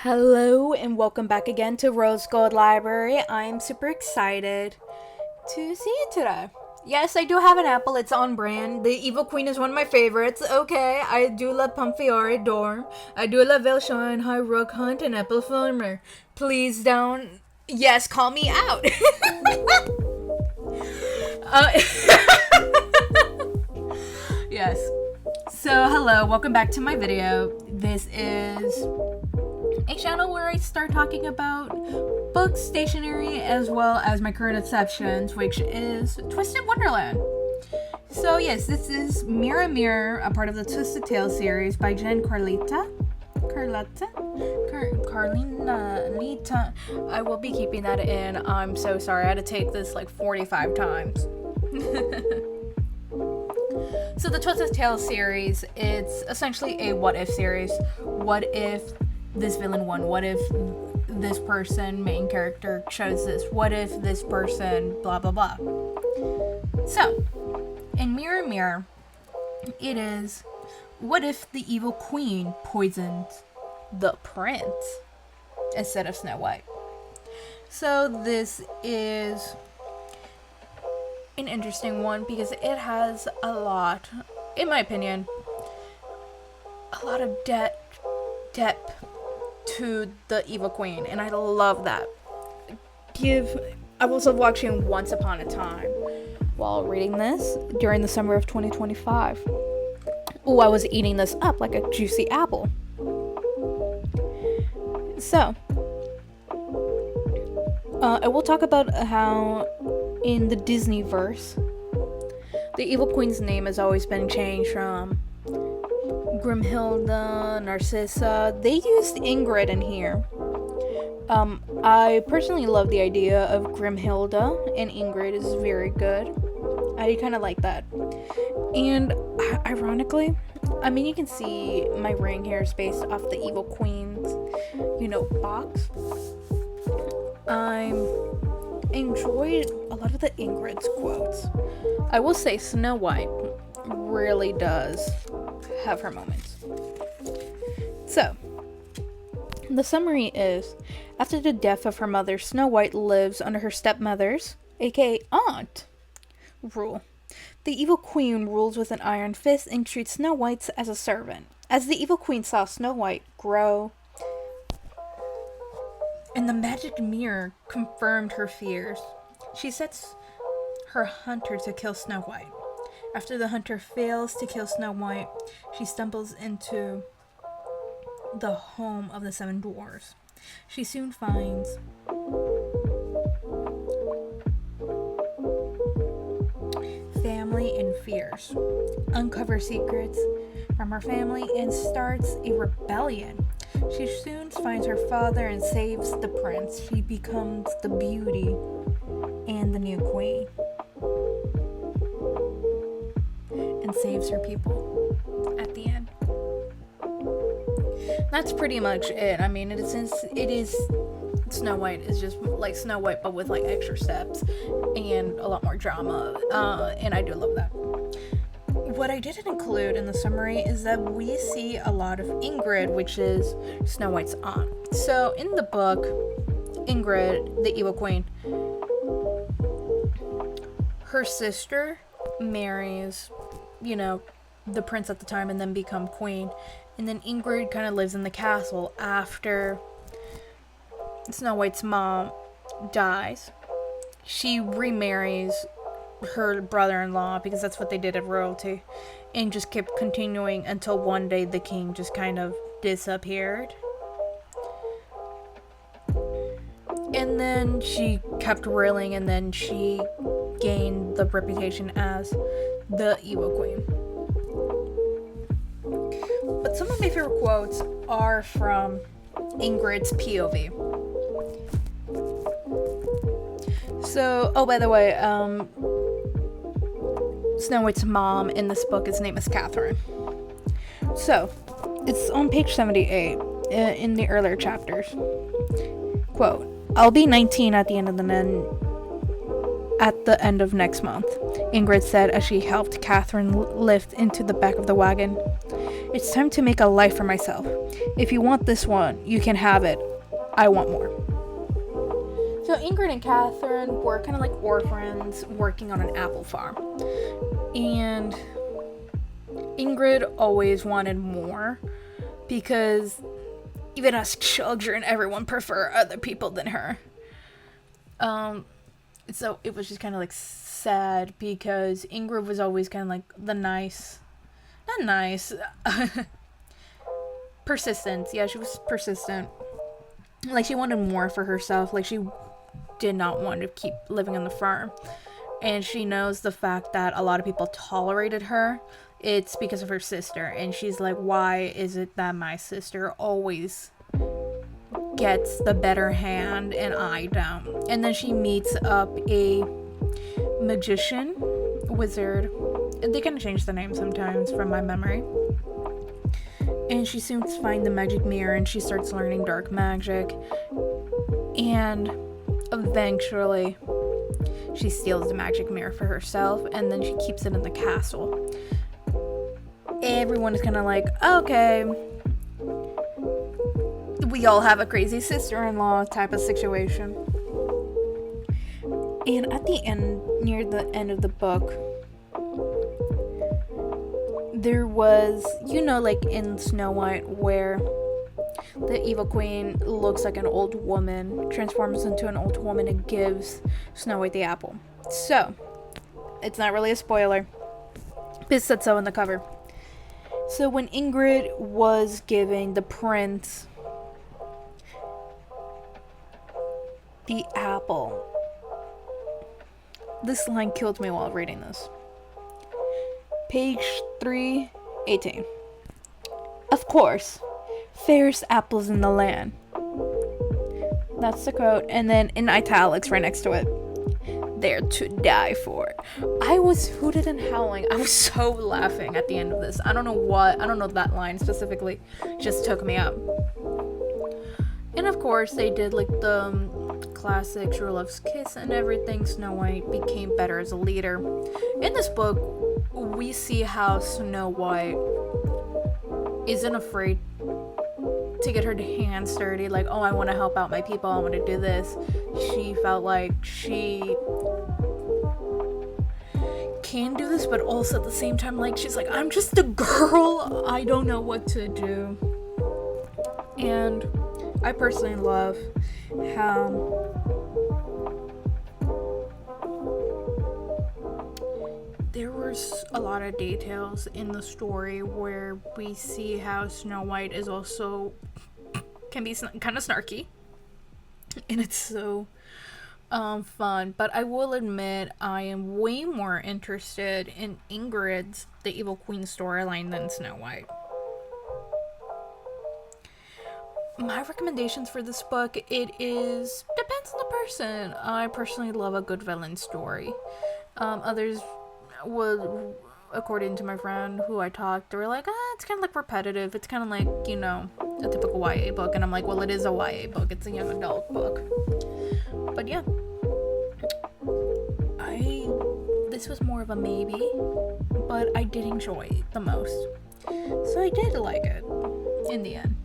Hello and welcome back again to Rose Gold Library. I'm super excited to see you today. Yes, I do have an apple. It's on brand. The Evil Queen is one of my favorites. Okay, I do love Pomfrey Dorm. I do love Velshine, High Rook Hunt, and Apple Farmer. Please don't. Yes, call me out. Yes. So, hello, welcome back to my video. This is a channel where I start talking about books, stationery, as well as my current obsessions, which is Twisted Wonderland. So yes, this is Mirror Mirror, a part of the Twisted Tales series by Jen Carlita. Carlita. I will be keeping that in. I'm so sorry. I had to take this like 45 times. So the Twisted Tales series, it's essentially a what if series. What if this villain won? What if this person, main character, chose this? What if this person, blah blah blah. So, in Mirror Mirror, it is, what if the evil queen poisoned the prince instead of Snow White? So this is an interesting one because it has a lot, in my opinion, a lot of depth to the evil queen, and I love that. I was watching Once Upon a Time while reading this during the summer of 2025. Oh, I was eating this up like a juicy apple. So, I will talk about how in the Disney verse, the evil queen's name has always been changed from Grimhilda, Narcissa. They used Ingrid in here. I personally love the idea of Grimhilda, and Ingrid is very good. I kind of like that. And ironically, I mean, you can see my ring here is based off the evil queen's, box. I enjoyed a lot of the Ingrid's quotes. I will say Snow White really does have her moments. So, the summary is, after the death of her mother, Snow White lives under her stepmother's, aka aunt, rule. The evil queen rules with an iron fist and treats Snow White as a servant. As the evil queen saw Snow White grow, and the magic mirror confirmed her fears, she sets her hunter to kill Snow White. After the hunter fails to kill Snow White, she stumbles into the home of the seven dwarves. She soon finds family and fears, uncovers secrets from her family, and starts a rebellion. She soon finds her father and saves the prince. She becomes the beauty and the new queen, and saves her people at the end. That's pretty much it. I mean, it is Snow White is just like Snow White, but with like extra steps and a lot more drama, and I do love that. What I didn't include in the summary is that we see a lot of Ingrid, which is Snow White's aunt. So in the book, Ingrid, the evil queen, her sister marries, the prince at the time, and then become queen. And then Ingrid kind of lives in the castle after Snow White's mom dies. She remarries her brother-in-law because that's what they did at royalty, and just kept continuing until one day the king just kind of disappeared. And then she kept ruling, and then she gained the reputation as the evil queen. But some of my favorite quotes are from Ingrid's POV. So, by the way, Snow White's mom in this book, his name is Catherine. So, it's on page 78 in the earlier chapters. Quote, "I'll be 19 at the end of next month," Ingrid said as she helped Catherine lift into the back of the wagon. it's time to make a life for myself. If you want this one, you can have it. I want more. So Ingrid and Catherine were kind of like orphans working on an apple farm. And Ingrid always wanted more because even as children, everyone prefer other people than her. So it was just kind of like sad because Ingrid was always kind of like the persistent. Yeah, she was persistent. Like, she wanted more for herself. Like, she did not want to keep living on the farm. And she knows the fact that a lot of people tolerated her. It's because of her sister. And she's like, why is it that my sister always gets the better hand and I don't? And then she meets up a magician, wizard. They kind of change the name sometimes from my memory. And she soon finds the magic mirror and she starts learning dark magic. And eventually she steals the magic mirror for herself and then she keeps it in the castle. Everyone is kind of like, okay, we all have a crazy sister-in-law type of situation. And at the end, near the end of the book, there was, like in Snow White, where the evil queen looks like an old woman, transforms into an old woman, and gives Snow White the apple. So, it's not really a spoiler. It said so in the cover. So when Ingrid was giving the prince the apple, this line killed me while reading this. Page 318. Of course, fairest apples in the land. That's the quote. And then in italics right next to it, they're to die for. I was hooted and howling. I was so laughing at the end of this. I don't know that line specifically. Just took me up. And of course, they did like the classic true love's kiss and everything. Snow White became better as a leader. In this book, we see how Snow White isn't afraid to get her hands dirty, like, oh, I want to help out my people, I want to do this. She felt like she can do this, but also at the same time, like, she's like, I'm just a girl, I don't know what to do. And I personally love how there was a lot of details in the story where we see how Snow White is also can be kind of snarky, and it's so fun. But I will admit I am way more interested in Ingrid's The Evil Queen storyline than Snow White. My recommendations for this book, depends on the person. I personally love a good villain story. Others would, according to my friend who I talked, they were like, it's kind of like repetitive. It's kind of like, a typical YA book. And I'm like, well, it is a YA book. It's a young adult book. But yeah, this was more of a maybe, but I did enjoy it the most. So I did like it in the end.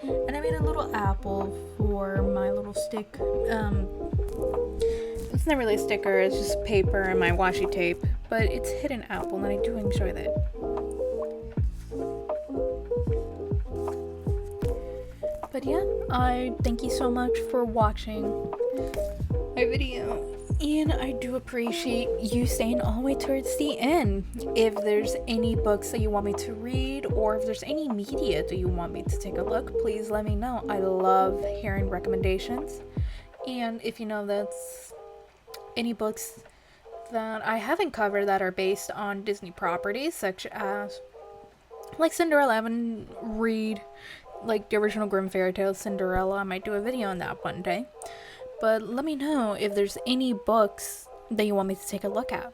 And I made a little apple for my little stick. It's not really a sticker, it's just paper and my washi tape, but it's hidden apple and I do enjoy that. But yeah, I thank you so much for watching my video, and I do appreciate you staying all the way towards the end. If there's any books that you want me to read, or if there's any media that you want me to take a look, please let me know. I love hearing recommendations. And if you know that's any books that I haven't covered that are based on Disney properties, such as like Cinderella, I haven't read like the original Grimm fairy tale Cinderella. I might do a video on that one day. But let me know if there's any books that you want me to take a look at.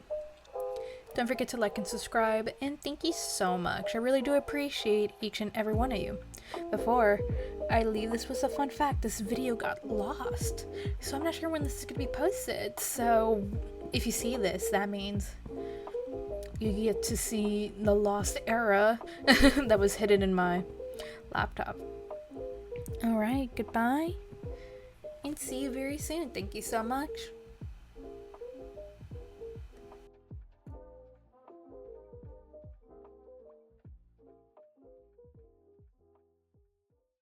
Don't forget to like and subscribe, and thank you so much. I really do appreciate each and every one of you. Before I leave, this was a fun fact. This video got lost, so I'm not sure when this is going to be posted. So if you see this, that means you get to see the lost era that was hidden in my laptop. Alright, goodbye, and see you very soon. Thank you so much.